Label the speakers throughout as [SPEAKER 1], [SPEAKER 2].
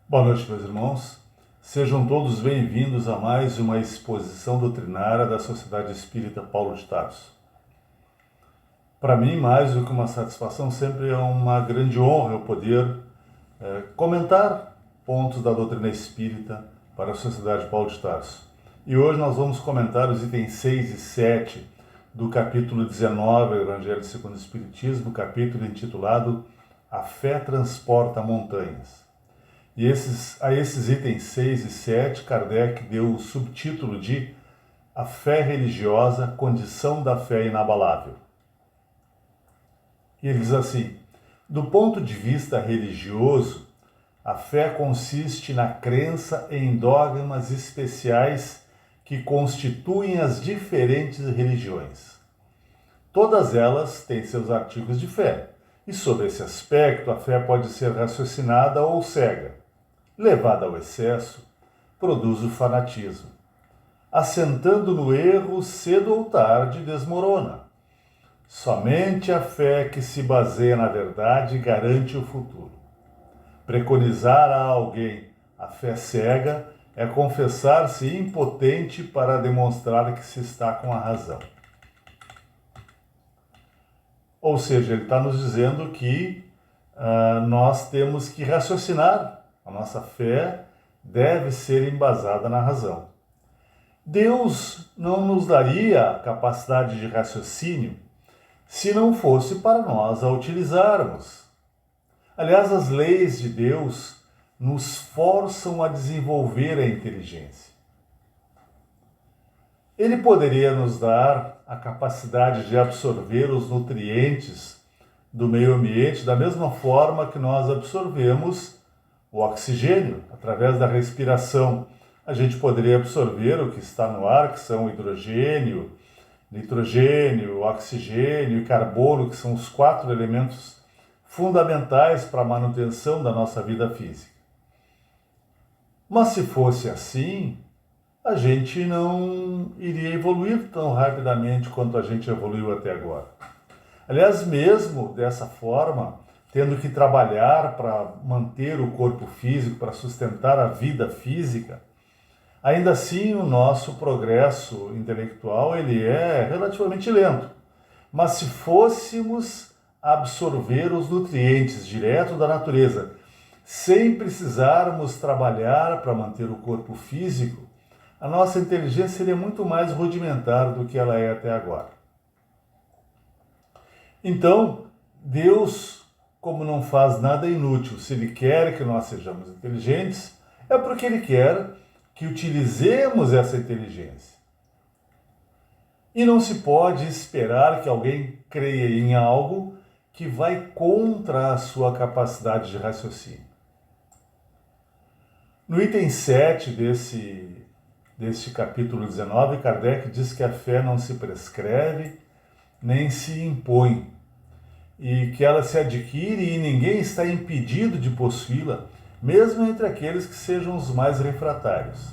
[SPEAKER 1] Boa noite, meus irmãos. Sejam todos bem-vindos a mais uma exposição doutrinária da Sociedade Espírita Paulo de Tarso. Para mim, mais do que uma satisfação, sempre é uma grande honra eu poder comentar pontos da doutrina espírita para a Sociedade Paulo de Tarso. E hoje nós vamos comentar os itens 6 e 7 do capítulo 19 do Evangelho segundo o Espiritismo, capítulo intitulado A Fé Transporta Montanhas. E a esses itens 6 e 7, Kardec deu o subtítulo de A Fé Religiosa, Condição da Fé Inabalável. E ele diz assim: do ponto de vista religioso, a fé consiste na crença em dogmas especiais que constituem as diferentes religiões. Todas elas têm seus artigos de fé, e sob esse aspecto a fé pode ser raciocinada ou cega. Levada ao excesso, produz o fanatismo. Assentando no erro, cedo ou tarde desmorona. Somente a fé que se baseia na verdade garante o futuro. Preconizar a alguém a fé cega é confessar-se impotente para demonstrar que se está com a razão. Ou seja, ele está nos dizendo que nós temos que raciocinar. A nossa fé deve ser embasada na razão. Deus não nos daria a capacidade de raciocínio se não fosse para nós a utilizarmos. Aliás, as leis de Deus nos forçam a desenvolver a inteligência. Ele poderia nos dar a capacidade de absorver os nutrientes do meio ambiente da mesma forma que nós absorvemos o oxigênio, através da respiração. A gente poderia absorver o que está no ar, que são o hidrogênio, nitrogênio, oxigênio e carbono, que são os 4 elementos fundamentais para a manutenção da nossa vida física. Mas se fosse assim, a gente não iria evoluir tão rapidamente quanto a gente evoluiu até agora. Aliás, mesmo dessa forma, tendo que trabalhar para manter o corpo físico, para sustentar a vida física, ainda assim o nosso progresso intelectual ele é relativamente lento. Mas se fôssemos absorver os nutrientes direto da natureza, sem precisarmos trabalhar para manter o corpo físico, a nossa inteligência seria muito mais rudimentar do que ela é até agora. Então, Deus, como não faz nada inútil, se Ele quer que nós sejamos inteligentes, é porque Ele quer que utilizemos essa inteligência. E não se pode esperar que alguém creia em algo que vai contra a sua capacidade de raciocínio. No item 7 deste capítulo 19, Kardec diz que a fé não se prescreve nem se impõe, e que ela se adquire e ninguém está impedido de possuí-la, mesmo entre aqueles que sejam os mais refratários.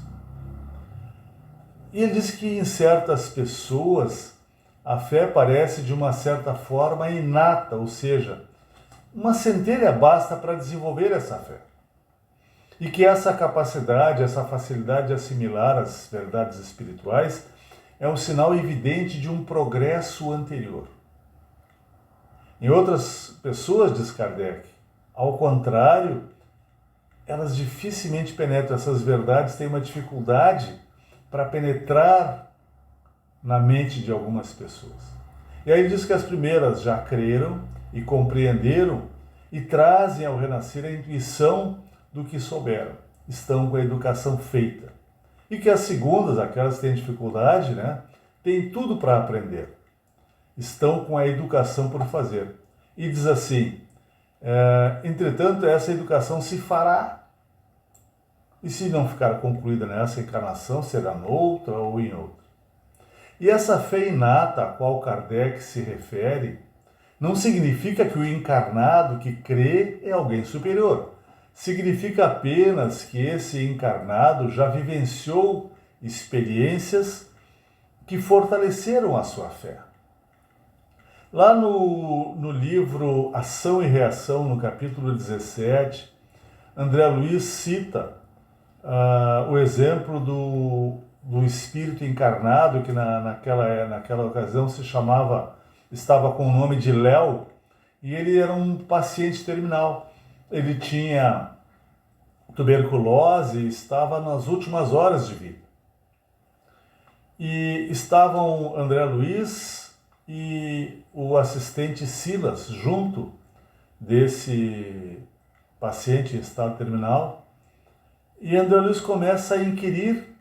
[SPEAKER 1] E ele diz que em certas pessoas a fé parece de uma certa forma inata, ou seja, uma centelha basta para desenvolver essa fé. E que essa capacidade, essa facilidade de assimilar as verdades espirituais é um sinal evidente de um progresso anterior. Em outras pessoas, diz Kardec, ao contrário, elas dificilmente penetram essas verdades, têm uma dificuldade para penetrar na mente de algumas pessoas. E aí ele diz que as primeiras já creram e compreenderam e trazem ao renascer a intuição do que souberam, estão com a educação feita. E que as segundas, aquelas que têm dificuldade, têm tudo para aprender. Estão com a educação por fazer. E diz assim, entretanto, essa educação se fará. E se não ficar concluída nessa encarnação, será noutra ou em outra. E essa fé inata a qual Kardec se refere, não significa que o encarnado que crê é alguém superior. Significa apenas que esse encarnado já vivenciou experiências que fortaleceram a sua fé. Lá no livro Ação e Reação, no capítulo 17, André Luiz cita o exemplo do espírito encarnado, que naquela ocasião estava com o nome de Léo, e ele era um paciente terminal. Ele tinha tuberculose e estava nas últimas horas de vida. E estavam André Luiz e o assistente Silas junto desse paciente em estado terminal. E André Luiz começa a inquirir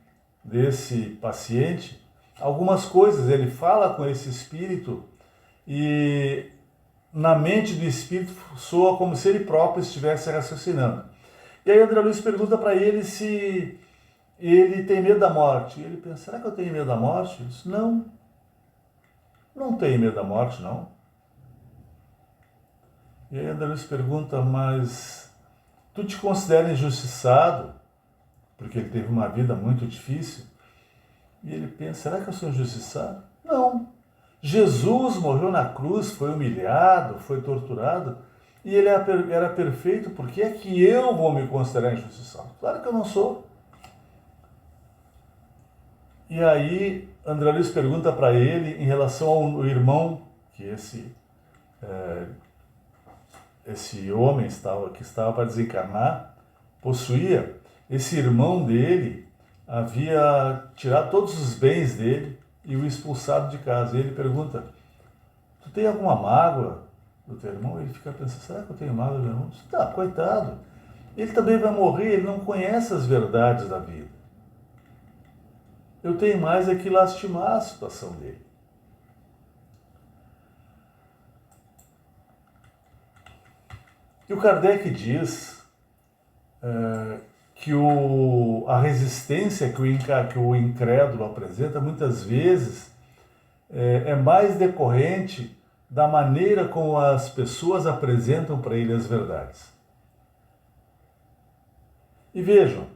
[SPEAKER 1] desse paciente algumas coisas. Ele fala com esse espírito e na mente do espírito soa como se ele próprio estivesse raciocinando. E aí André Luiz pergunta para ele se ele tem medo da morte. E ele pensa, será que eu tenho medo da morte? Ele diz, não, não tenho medo da morte, não. E aí André Luiz pergunta, mas tu te considera injustiçado? Porque ele teve uma vida muito difícil. E ele pensa, será que eu sou injustiçado? Não. Jesus morreu na cruz, foi humilhado, foi torturado, e ele era perfeito, por que é que eu vou me considerar injustiçado? Claro que eu não sou. E aí André Luiz pergunta para ele em relação ao irmão que esse homem que estava para desencarnar possuía. Esse irmão dele havia tirado todos os bens dele e o expulsado de casa. E ele pergunta, tu tem alguma mágoa do teu irmão? Ele fica pensando, será que eu tenho mágoa do meu irmão? Tá, coitado. Ele também vai morrer, ele não conhece as verdades da vida. Eu tenho mais é que lastimar a situação dele. E o Kardec diz que a resistência que o incrédulo apresenta muitas vezes é mais decorrente da maneira como as pessoas apresentam para ele as verdades. E vejam,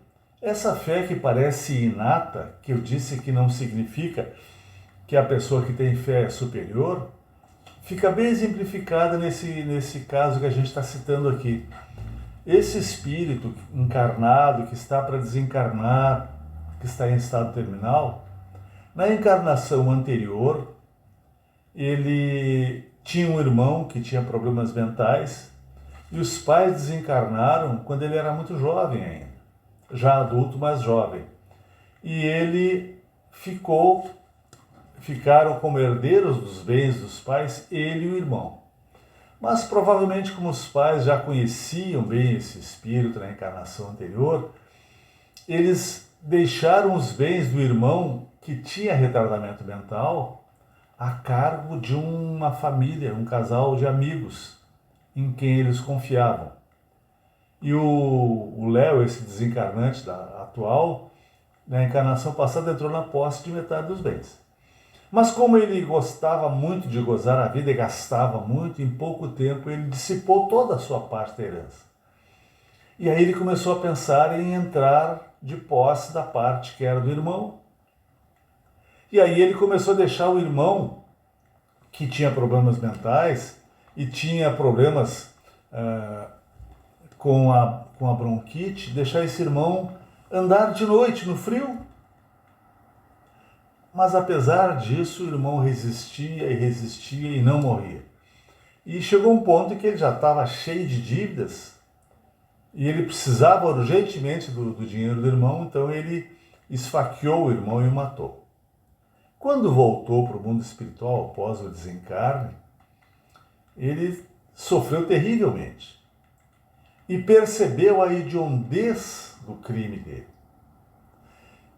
[SPEAKER 1] essa fé que parece inata, que eu disse que não significa que a pessoa que tem fé é superior, fica bem exemplificada nesse caso que a gente está citando aqui. Esse espírito encarnado que está para desencarnar, que está em estado terminal, na encarnação anterior, ele tinha um irmão que tinha problemas mentais e os pais desencarnaram quando ele era muito jovem ainda, já adulto, mas jovem. E ele ficaram como herdeiros dos bens dos pais, ele e o irmão. Mas provavelmente, como os pais já conheciam bem esse espírito na encarnação anterior, eles deixaram os bens do irmão que tinha retardamento mental a cargo de uma família, um casal de amigos em quem eles confiavam. E o Léo, esse desencarnante atual, na encarnação passada entrou na posse de metade dos bens. Mas como ele gostava muito de gozar a vida e gastava muito, em pouco tempo ele dissipou toda a sua parte da herança. E aí ele começou a pensar em entrar de posse da parte que era do irmão. E aí ele começou a deixar o irmão, que tinha problemas mentais e tinha problemas com a bronquite, deixar esse irmão andar de noite no frio. Mas apesar disso, o irmão resistia e não morria. E chegou um ponto em que ele já estava cheio de dívidas e ele precisava urgentemente do dinheiro do irmão, então ele esfaqueou o irmão e o matou. Quando voltou para o mundo espiritual após o desencarne, ele sofreu terrivelmente e percebeu a hediondez do crime dele.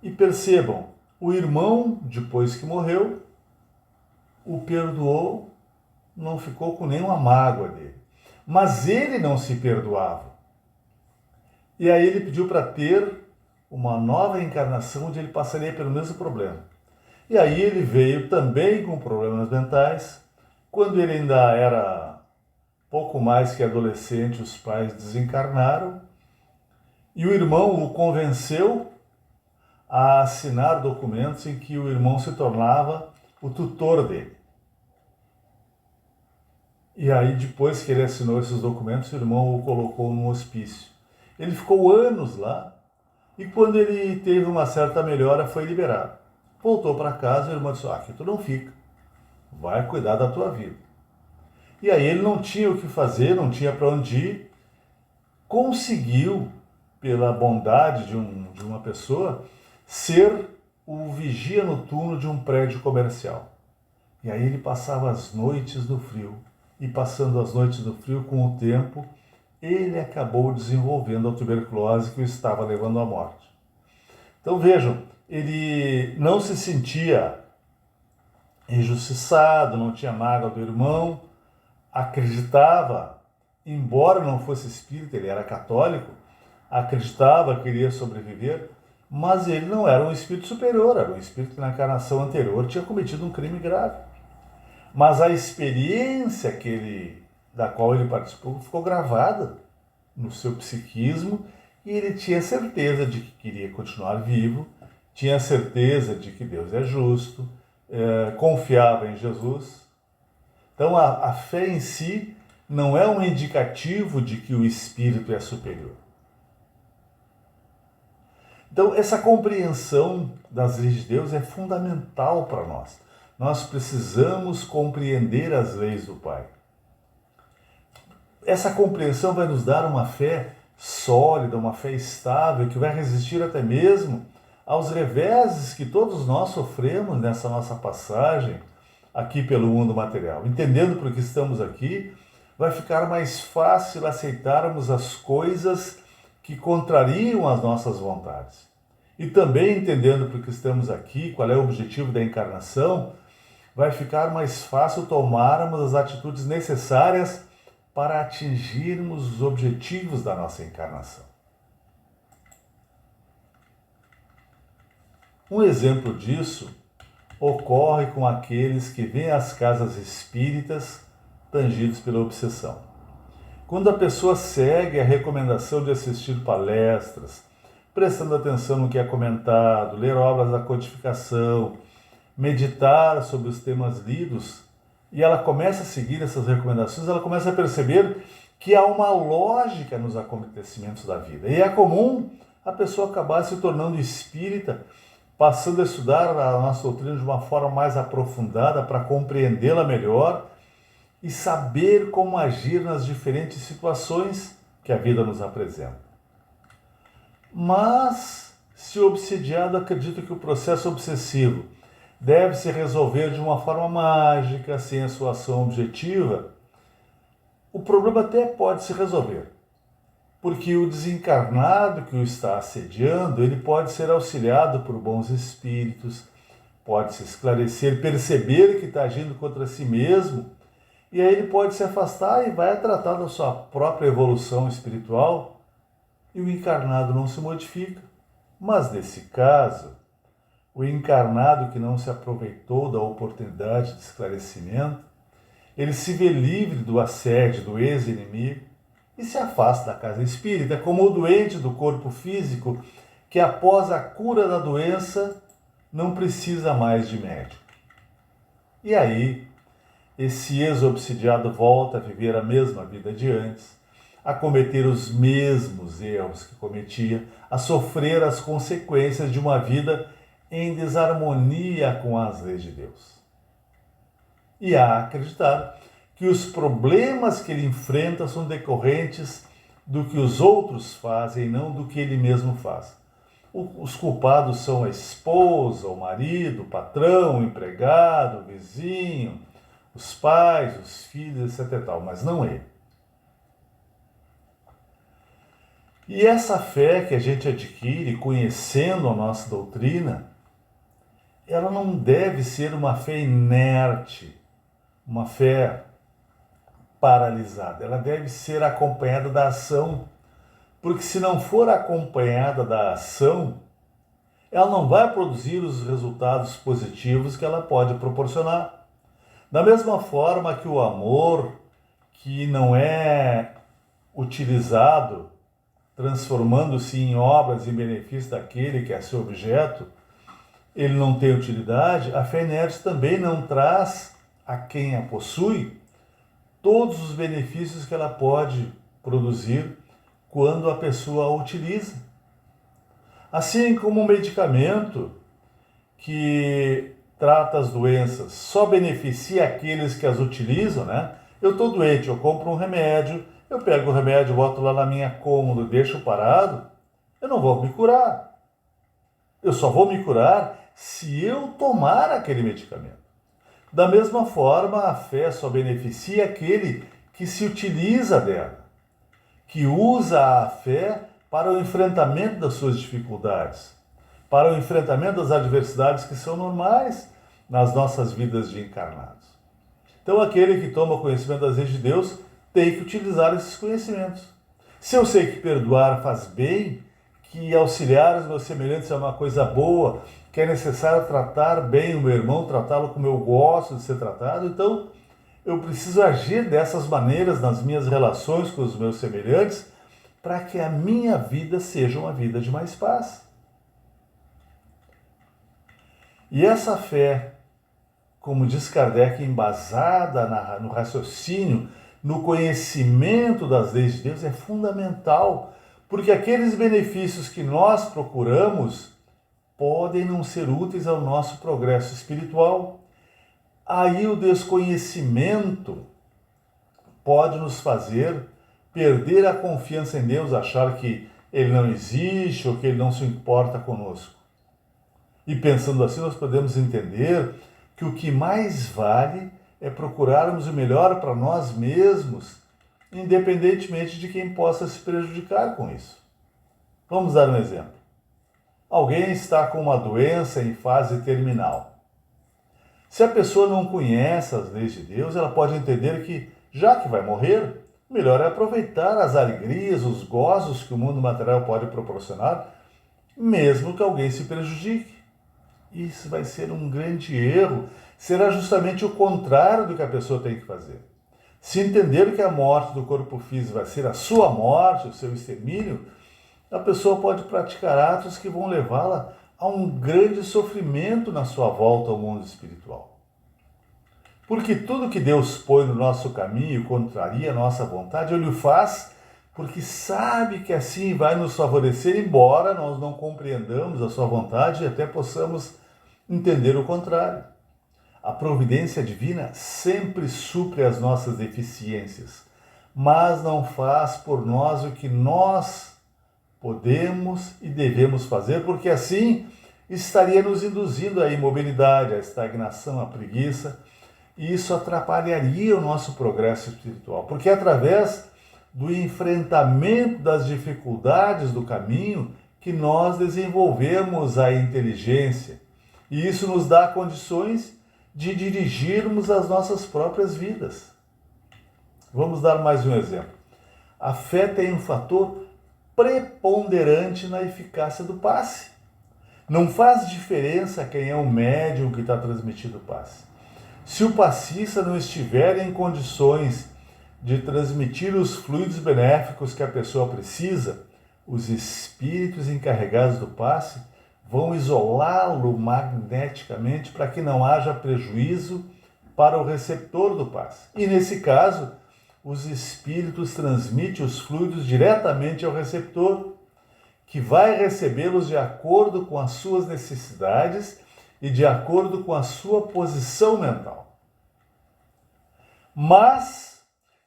[SPEAKER 1] E percebam, o irmão, depois que morreu, o perdoou, não ficou com nenhuma mágoa dele. Mas ele não se perdoava. E aí ele pediu para ter uma nova encarnação onde ele passaria pelo mesmo problema. E aí ele veio também com problemas mentais. Quando ele ainda era pouco mais que adolescente, os pais desencarnaram e o irmão o convenceu a assinar documentos em que o irmão se tornava o tutor dele. E aí, depois que ele assinou esses documentos, o irmão o colocou num hospício. Ele ficou anos lá e quando ele teve uma certa melhora foi liberado. Voltou para casa e a irmã disse, aqui tu não fica, vai cuidar da tua vida. E aí ele não tinha o que fazer, não tinha para onde ir, conseguiu, pela bondade de uma pessoa, ser o vigia noturno de um prédio comercial. E aí ele passava as noites no frio. E passando as noites no frio, com o tempo, ele acabou desenvolvendo a tuberculose que o estava levando à morte. Então vejam, ele não se sentia injustiçado, não tinha mágoa do irmão, acreditava, embora não fosse espírita, ele era católico, acreditava que iria sobreviver, mas ele não era um espírito superior, era um espírito que na encarnação anterior tinha cometido um crime grave. Mas a experiência da qual ele participou ficou gravada no seu psiquismo e ele tinha certeza de que queria continuar vivo, tinha certeza de que Deus é justo, confiava em Jesus. Então a fé em si não é um indicativo de que o espírito é superior. Então essa compreensão das leis de Deus é fundamental para nós. Nós precisamos compreender as leis do Pai. Essa compreensão vai nos dar uma fé sólida, uma fé estável, que vai resistir até mesmo aos reveses que todos nós sofremos nessa nossa passagem aqui pelo mundo material. Entendendo por que estamos aqui, vai ficar mais fácil aceitarmos as coisas que contrariam as nossas vontades. E também entendendo por que estamos aqui, qual é o objetivo da encarnação, vai ficar mais fácil tomarmos as atitudes necessárias para atingirmos os objetivos da nossa encarnação. Um exemplo disso ocorre com aqueles que vêm às casas espíritas tangidos pela obsessão. Quando a pessoa segue a recomendação de assistir palestras, prestando atenção no que é comentado, ler obras da codificação, meditar sobre os temas lidos, e ela começa a seguir essas recomendações, ela começa a perceber que há uma lógica nos acontecimentos da vida. E é comum a pessoa acabar se tornando espírita, passando a estudar a nossa doutrina de uma forma mais aprofundada para compreendê-la melhor e saber como agir nas diferentes situações que a vida nos apresenta. Mas, se obsediado acredita que o processo obsessivo deve se resolver de uma forma mágica, sem a sua ação objetiva, o problema até pode se resolver, porque o desencarnado que o está assediando, ele pode ser auxiliado por bons espíritos, pode se esclarecer, perceber que está agindo contra si mesmo, e aí ele pode se afastar e vai tratar da sua própria evolução espiritual, e o encarnado não se modifica. Mas nesse caso, o encarnado que não se aproveitou da oportunidade de esclarecimento, ele se vê livre do assédio do ex-inimigo e se afasta da casa espírita, como o doente do corpo físico que após a cura da doença não precisa mais de médico. E aí, esse ex-obsidiado volta a viver a mesma vida de antes, a cometer os mesmos erros que cometia, a sofrer as consequências de uma vida em desarmonia com as leis de Deus. E a acreditar que os problemas que ele enfrenta são decorrentes do que os outros fazem e não do que ele mesmo faz. Os culpados são a esposa, o marido, o patrão, o empregado, o vizinho, os pais, os filhos, etc. Mas não ele. E essa fé que a gente adquire conhecendo a nossa doutrina, ela não deve ser uma fé inerte, uma fé paralisada. Ela deve ser acompanhada da ação, porque se não for acompanhada da ação, ela não vai produzir os resultados positivos que ela pode proporcionar. Da mesma forma que o amor, que não é utilizado, transformando-se em obras em benefício daquele que é seu objeto, ele não tem utilidade, a fé inerte também não traz a quem a possui todos os benefícios que ela pode produzir quando a pessoa a utiliza. Assim como um medicamento que trata as doenças só beneficia aqueles que as utilizam, né? Eu estou doente, eu compro um remédio, eu pego o remédio, boto lá na minha cômoda, deixo parado, eu não vou me curar. Eu só vou me curar se eu tomar aquele medicamento. Da mesma forma, a fé só beneficia aquele que se utiliza dela, que usa a fé para o enfrentamento das suas dificuldades, para o enfrentamento das adversidades que são normais nas nossas vidas de encarnados. Então, aquele que toma conhecimento das leis de Deus tem que utilizar esses conhecimentos. Se eu sei que perdoar faz bem, que auxiliar os meus semelhantes é uma coisa boa, que é necessário tratar bem o meu irmão, tratá-lo como eu gosto de ser tratado, então eu preciso agir dessas maneiras nas minhas relações com os meus semelhantes para que a minha vida seja uma vida de mais paz. E essa fé, como diz Kardec, embasada no raciocínio, no conhecimento das leis de Deus, é fundamental, porque aqueles benefícios que nós procuramos podem não ser úteis ao nosso progresso espiritual. Aí o desconhecimento pode nos fazer perder a confiança em Deus, achar que Ele não existe ou que Ele não se importa conosco. E pensando assim, nós podemos entender que o que mais vale é procurarmos o melhor para nós mesmos, independentemente de quem possa se prejudicar com isso. Vamos dar um exemplo. Alguém está com uma doença em fase terminal. Se a pessoa não conhece as leis de Deus, ela pode entender que, já que vai morrer, melhor é aproveitar as alegrias, os gozos que o mundo material pode proporcionar, mesmo que alguém se prejudique. Isso vai ser um grande erro, será justamente o contrário do que a pessoa tem que fazer. Se entender que a morte do corpo físico vai ser a sua morte, o seu extermínio, a pessoa pode praticar atos que vão levá-la a um grande sofrimento na sua volta ao mundo espiritual. Porque tudo que Deus põe no nosso caminho contraria a nossa vontade, Ele o faz porque sabe que assim vai nos favorecer, embora nós não compreendamos a sua vontade e até possamos entender o contrário. A providência divina sempre supre as nossas deficiências, mas não faz por nós o que nós podemos e devemos fazer, porque assim estaria nos induzindo à imobilidade, à estagnação, à preguiça, e isso atrapalharia o nosso progresso espiritual, porque através do enfrentamento das dificuldades do caminho que nós desenvolvemos a inteligência, e isso nos dá condições de dirigirmos as nossas próprias vidas. Vamos dar mais um exemplo. A fé tem um fator preponderante na eficácia do passe. Não faz diferença quem é o médium que está transmitindo o passe. Se o passista não estiver em condições de transmitir os fluidos benéficos que a pessoa precisa, os espíritos encarregados do passe vão isolá-lo magneticamente para que não haja prejuízo para o receptor do passe. E nesse caso, os espíritos transmitem os fluidos diretamente ao receptor, que vai recebê-los de acordo com as suas necessidades e de acordo com a sua posição mental. Mas,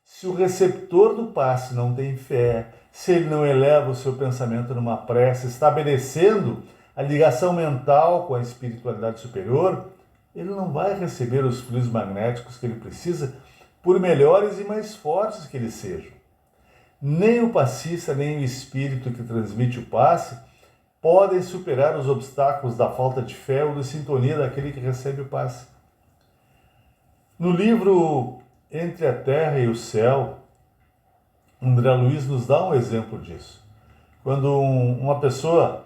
[SPEAKER 1] se o receptor do passe não tem fé, se ele não eleva o seu pensamento numa prece, estabelecendo a ligação mental com a espiritualidade superior, ele não vai receber os fluidos magnéticos que ele precisa, por melhores e mais fortes que eles sejam. Nem o passista, nem o espírito que transmite o passe podem superar os obstáculos da falta de fé ou de sintonia daquele que recebe o passe. No livro Entre a Terra e o Céu, André Luiz nos dá um exemplo disso. Quando uma pessoa,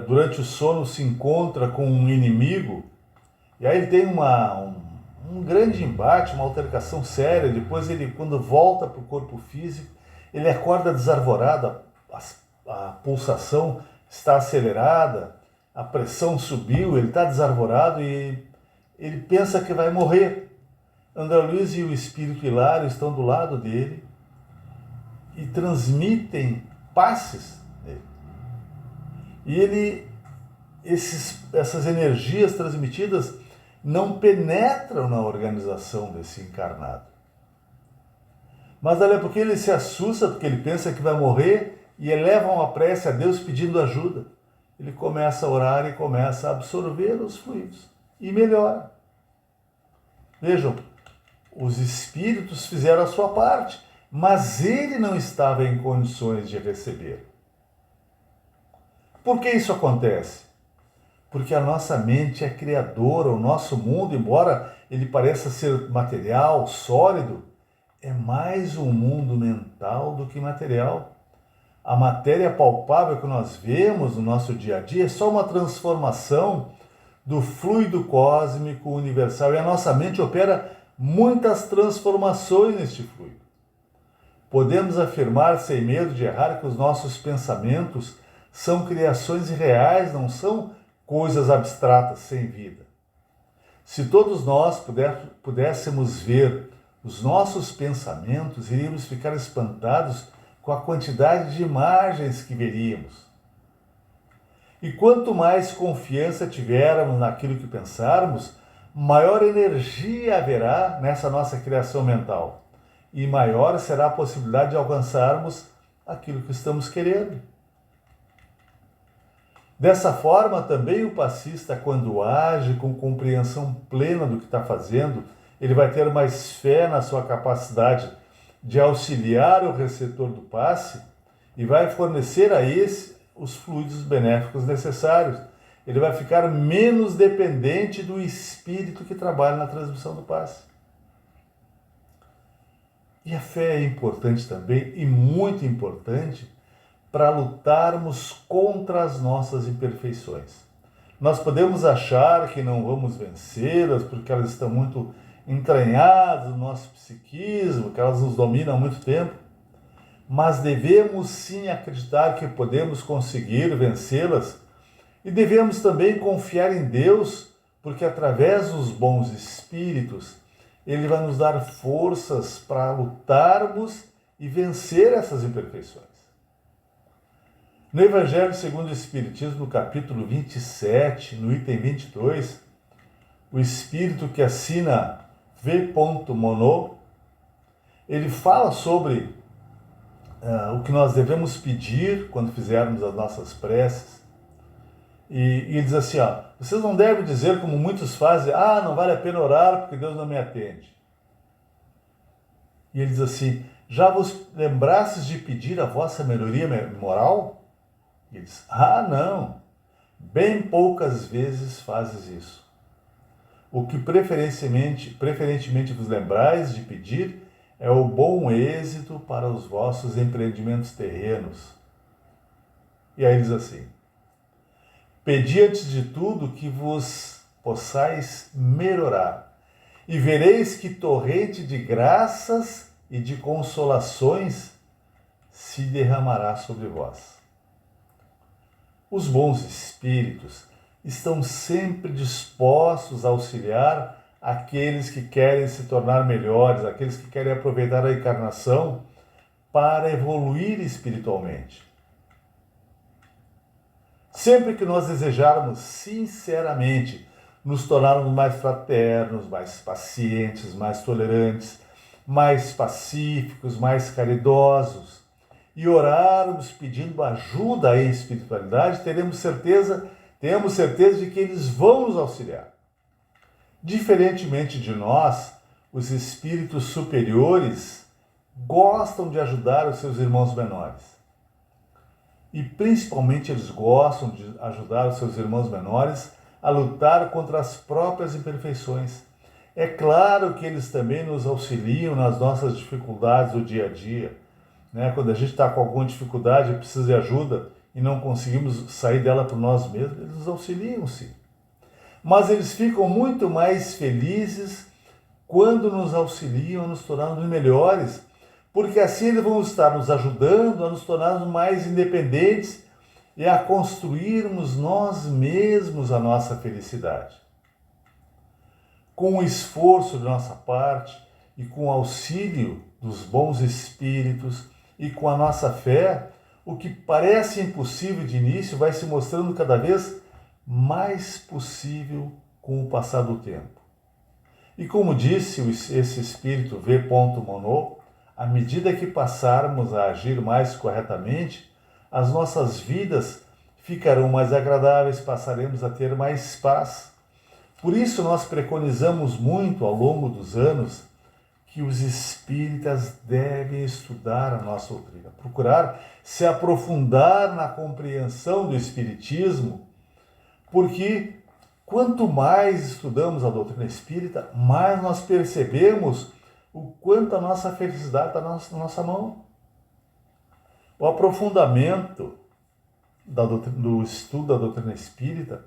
[SPEAKER 1] durante o sono, se encontra com um inimigo, e aí ele tem um grande embate, uma altercação séria, depois ele, quando volta para o corpo físico, ele acorda desarvorado, a pulsação está acelerada, a pressão subiu, ele está desarvorado e ele pensa que vai morrer. André Luiz e o espírito Hilário estão do lado dele e transmitem passes nele. E essas energias transmitidas não penetram na organização desse encarnado. Mas é porque ele se assusta, porque ele pensa que vai morrer e eleva uma prece a Deus pedindo ajuda. Ele começa a orar e começa a absorver os fluidos e melhora. Vejam, os espíritos fizeram a sua parte, mas ele não estava em condições de receber. Por que isso acontece? Porque a nossa mente é criadora, o nosso mundo, embora ele pareça ser material, sólido, é mais um mundo mental do que material. A matéria palpável que nós vemos no nosso dia a dia é só uma transformação do fluido cósmico universal, e a nossa mente opera muitas transformações neste fluido. Podemos afirmar sem medo de errar que os nossos pensamentos são criações reais, não são coisas abstratas sem vida. Se todos nós pudéssemos ver os nossos pensamentos, iríamos ficar espantados com a quantidade de imagens que veríamos. E quanto mais confiança tivermos naquilo que pensarmos, maior energia haverá nessa nossa criação mental. E maior será a possibilidade de alcançarmos aquilo que estamos querendo. Dessa forma, também o passista, quando age com compreensão plena do que está fazendo, ele vai ter mais fé na sua capacidade de auxiliar o receptor do passe e vai fornecer a esse os fluidos benéficos necessários. Ele vai ficar menos dependente do espírito que trabalha na transmissão do passe. E a fé é importante também, e muito importante, para lutarmos contra as nossas imperfeições. Nós podemos achar que não vamos vencê-las porque elas estão muito entranhadas no nosso psiquismo, que elas nos dominam há muito tempo, mas devemos sim acreditar que podemos conseguir vencê-las e devemos também confiar em Deus, porque através dos bons espíritos Ele vai nos dar forças para lutarmos e vencer essas imperfeições. No Evangelho segundo o Espiritismo, no capítulo 27, no item 22, o Espírito que assina V. Monod, ele fala sobre o que nós devemos pedir quando fizermos as nossas preces. E ele diz assim, vocês não devem dizer como muitos fazem, não vale a pena orar porque Deus não me atende. E ele diz assim, já vos lembrastes de pedir a vossa melhoria moral? E ele diz, não, bem poucas vezes fazes isso. O que preferentemente vos lembrais de pedir é o bom êxito para os vossos empreendimentos terrenos. E aí ele diz assim, pedi antes de tudo que vos possais melhorar, e vereis que torrente de graças e de consolações se derramará sobre vós. Os bons espíritos estão sempre dispostos a auxiliar aqueles que querem se tornar melhores, aqueles que querem aproveitar a encarnação para evoluir espiritualmente. Sempre que nós desejarmos sinceramente nos tornarmos mais fraternos, mais pacientes, mais tolerantes, mais pacíficos, mais caridosos, e orarmos pedindo ajuda à espiritualidade, temos certeza de que eles vão nos auxiliar. Diferentemente de nós, os espíritos superiores gostam de ajudar os seus irmãos menores. E principalmente eles gostam de ajudar os seus irmãos menores a lutar contra as próprias imperfeições. É claro que eles também nos auxiliam nas nossas dificuldades do dia a dia. Quando a gente está com alguma dificuldade e precisa de ajuda e não conseguimos sair dela por nós mesmos, eles nos auxiliam sim. Mas eles ficam muito mais felizes quando nos auxiliam a nos tornarmos melhores, porque assim eles vão estar nos ajudando a nos tornarmos mais independentes e a construirmos nós mesmos a nossa felicidade. Com o esforço de nossa parte e com o auxílio dos bons espíritos e com a nossa fé, o que parece impossível de início vai se mostrando cada vez mais possível com o passar do tempo. E como disse esse espírito V. Monod, à medida que passarmos a agir mais corretamente, as nossas vidas ficarão mais agradáveis, passaremos a ter mais paz. Por isso nós preconizamos muito ao longo dos anos que os espíritas devem estudar a nossa doutrina, procurar se aprofundar na compreensão do espiritismo, porque quanto mais estudamos a doutrina espírita, mais nós percebemos o quanto a nossa felicidade está na nossa mão. O aprofundamento do estudo da doutrina espírita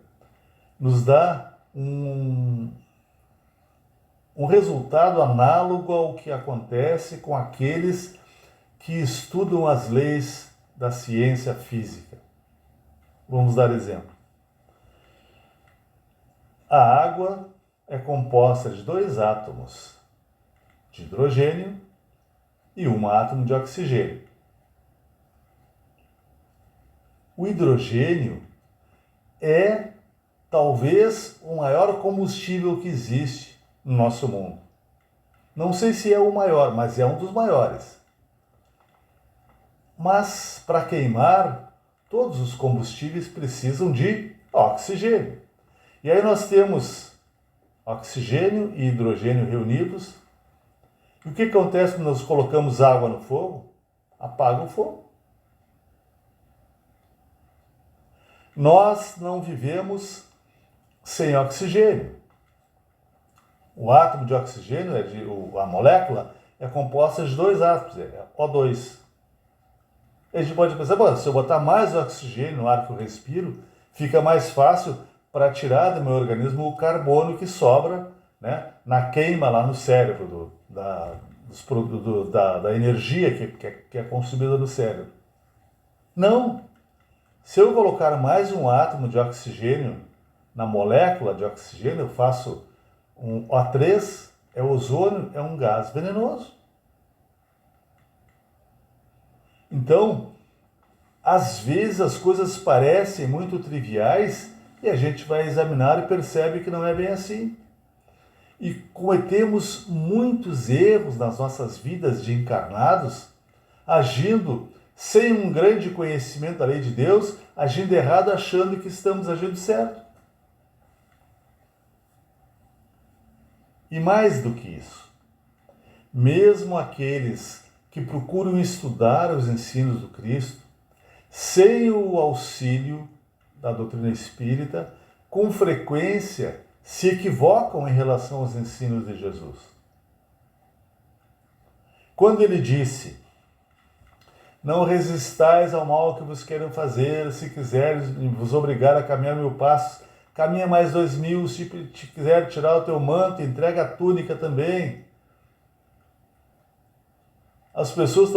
[SPEAKER 1] nos dá um resultado análogo ao que acontece com aqueles que estudam as leis da ciência física. Vamos dar exemplo. A água é composta de 2 átomos de hidrogênio e 1 átomo de oxigênio. O hidrogênio é talvez o maior combustível que existe no nosso mundo. Não sei se é o maior, mas é um dos maiores. Mas para queimar, todos os combustíveis precisam de oxigênio. E aí nós temos oxigênio e hidrogênio reunidos. E o que acontece quando nós colocamos água no fogo? Apaga o fogo. Nós não vivemos sem oxigênio. O átomo de oxigênio, a molécula, é composta de 2 átomos, é O2. A gente pode pensar, se eu botar mais oxigênio no ar que eu respiro, fica mais fácil para tirar do meu organismo o carbono que sobra, né, na queima lá no cérebro, da energia que é consumida no cérebro. Não! Se eu colocar mais um átomo de oxigênio na molécula de oxigênio, eu faço um O3, é ozônio, é um gás venenoso. Então, às vezes as coisas parecem muito triviais e a gente vai examinar e percebe que não é bem assim. E cometemos muitos erros nas nossas vidas de encarnados, agindo sem um grande conhecimento da lei de Deus, agindo errado, achando que estamos agindo certo. E mais do que isso, mesmo aqueles que procuram estudar os ensinos do Cristo, sem o auxílio da doutrina espírita, com frequência se equivocam em relação aos ensinos de Jesus. Quando ele disse: não resistais ao mal que vos queiram fazer, se quiseres vos obrigar a caminhar 1000 passos, caminha mais 2000, se te quiser tirar o teu manto, entrega a túnica também. As pessoas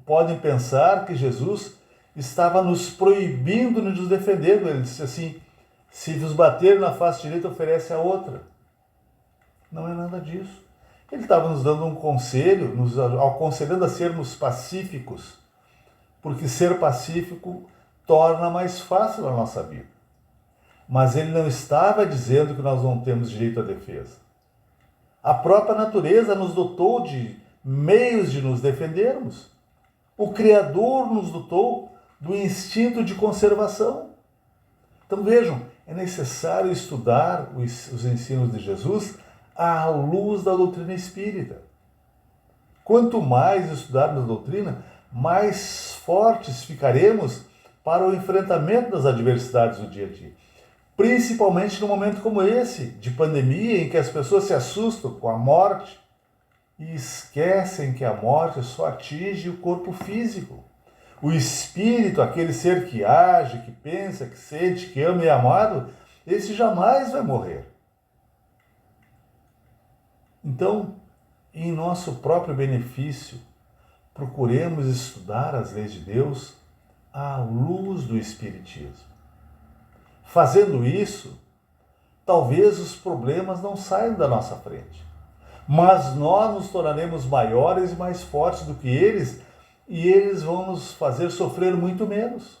[SPEAKER 1] podem pensar que Jesus estava nos proibindo de nos defender. Ele disse assim: se vos bater na face direita, oferece a outra. Não é nada disso. Ele estava nos dando um conselho, nos aconselhando a sermos pacíficos, porque ser pacífico torna mais fácil a nossa vida. Mas ele não estava dizendo que nós não temos direito à defesa. A própria natureza nos dotou de meios de nos defendermos. O Criador nos dotou do instinto de conservação. Então vejam, é necessário estudar os ensinos de Jesus à luz da doutrina espírita. Quanto mais estudarmos a doutrina, mais fortes ficaremos para o enfrentamento das adversidades do dia a dia. Principalmente num momento como esse, de pandemia, em que as pessoas se assustam com a morte e esquecem que a morte só atinge o corpo físico. O espírito, aquele ser que age, que pensa, que sente, que ama e é amado, esse jamais vai morrer. Então, em nosso próprio benefício, procuremos estudar as leis de Deus à luz do Espiritismo. Fazendo isso, talvez os problemas não saiam da nossa frente, mas nós nos tornaremos maiores e mais fortes do que eles e eles vão nos fazer sofrer muito menos.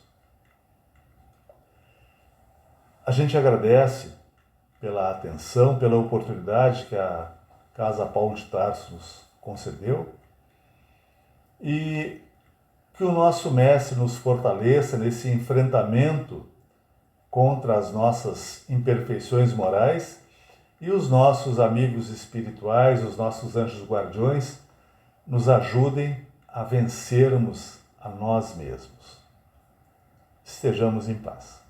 [SPEAKER 1] A gente agradece pela atenção, pela oportunidade que a Casa Paulo de Tarso nos concedeu e que o nosso Mestre nos fortaleça nesse enfrentamento contra as nossas imperfeições morais e os nossos amigos espirituais, os nossos anjos guardiões, nos ajudem a vencermos a nós mesmos. Estejamos em paz.